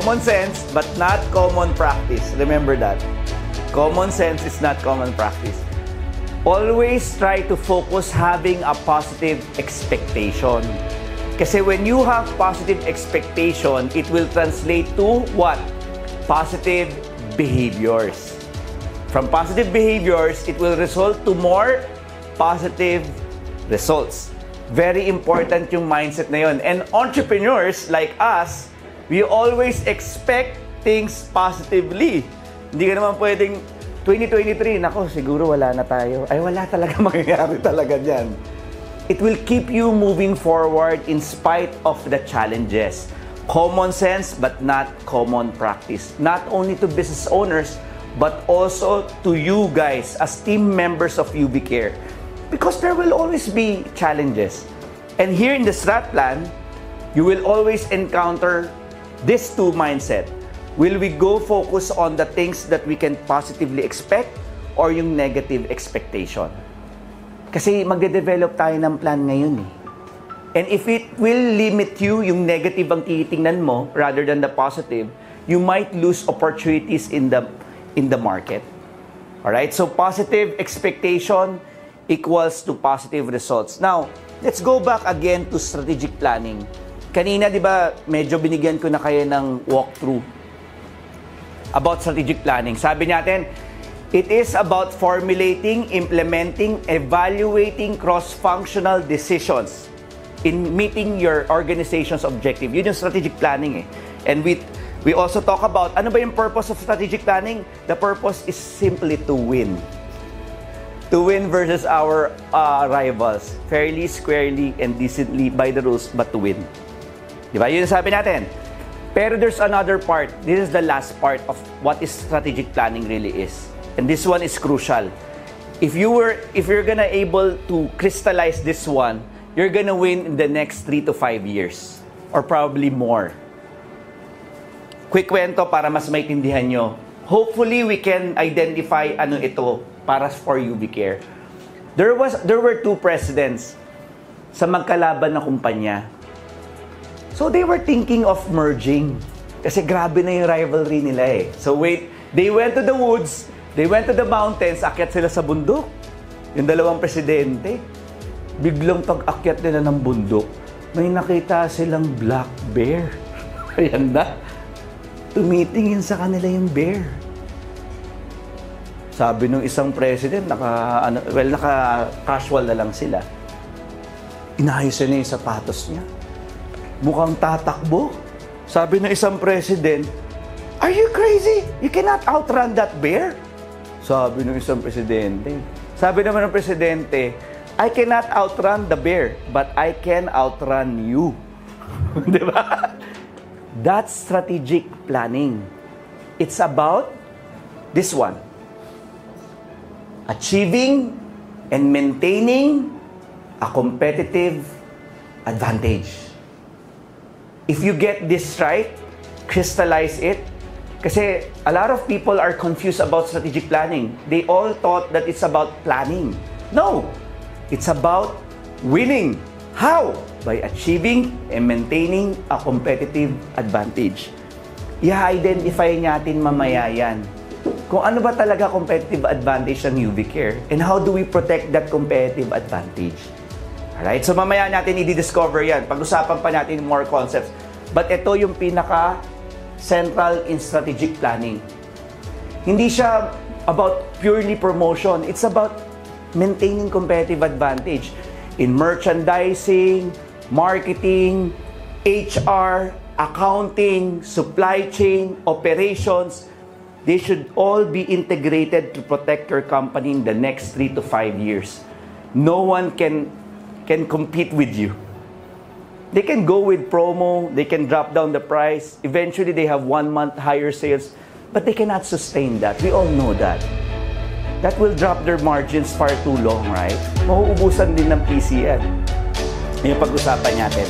Common sense, but not common practice. Remember that. Common sense is not common practice. Always try to focus having a positive expectation. Kasi when you have positive expectation, it will translate to what? Positive behaviors. From positive behaviors, it will result to more positive results. Very important yung mindset na yun. And entrepreneurs like us, we always expect things positively. Hindi ka naman pwedeng 2023, nako, siguro wala na tayo. Ay, wala talaga mangyayari talaga dyan. It will keep you moving forward in spite of the challenges. Common sense, but not common practice. Not only to business owners, but also to you guys as team members of UV Care. Because there will always be challenges. And here in the strat plan, you will always encounter these two mindset. Will we go focus on the things that we can positively expect or yung negative expectation? Kasi magde-develop tayo ng plan ngayon eh. And if it will limit you, yung negative ang titingnan mo rather than the positive, you might lose opportunities in the market. Alright? So positive expectation equals to positive results. Now, let's go back again to strategic planning. Kanina, di ba, medyo binigyan ko na kayo ng walkthrough about strategic planning. Sabi natin, it is about formulating, implementing, evaluating cross-functional decisions in meeting your organization's objective. Yun yung strategic planning eh. And we also talk about, ano ba yung purpose of strategic planning? The purpose is simply to win. To win versus our rivals. Fairly, squarely, and decently by the rules, but to win. Diba? Yun yung sabi natin. Pero there's another part. This is the last part of what is strategic planning really is. And this one is crucial. If you're gonna able to crystallize this one, you're gonna win in the next 3 to 5 years. Or probably more. Quick kwento para mas maintindihan nyo. Hopefully, we can identify ano ito para for UV Care. There were 2 presidents sa magkalaban na kumpanya. So they were thinking of merging. Kasi grabe na yung rivalry nila eh. So they went to the woods, they went to the mountains, akyat sila sa bundok. Yung dalawang presidente. Biglang pag-akyat nila ng bundok, may nakita silang black bear. Ayan na. Tumitingin sa kanila yung bear. Sabi nung isang president, naka-casual na lang sila. Inayos niya yung sapatos niya. Mukhang tatakbo. Sabi ng isang president, "Are you crazy? You cannot outrun that bear." Sabi ng isang presidente. Sabi naman ng presidente, "I cannot outrun the bear, but I can outrun you." Di ba? That's strategic planning. It's about this one. Achieving and maintaining a competitive advantage. If you get this right, crystallize it. Kasi a lot of people are confused about strategic planning. They all thought that it's about planning. No! It's about winning. How? By achieving and maintaining a competitive advantage. I-identify natin mamaya yan. Kung ano ba talaga competitive advantage ng UV Care and how do we protect that competitive advantage. Alright? So mamaya natin i-discover yan. Pag-usapan pa natin more concepts. But ito yung pinaka-central in strategic planning. Hindi siya about purely promotion. It's about maintaining competitive advantage in merchandising, marketing, HR, accounting, supply chain, operations. They should all be integrated to protect your company in the next 3 to 5 years. No one can compete with you. They can go with promo, they can drop down the price. Eventually, they have 1 month higher sales, but they cannot sustain that. We all know that. That will drop their margins far too long, right? Mauubusan din ng PC yan. Yung pag-usapan natin.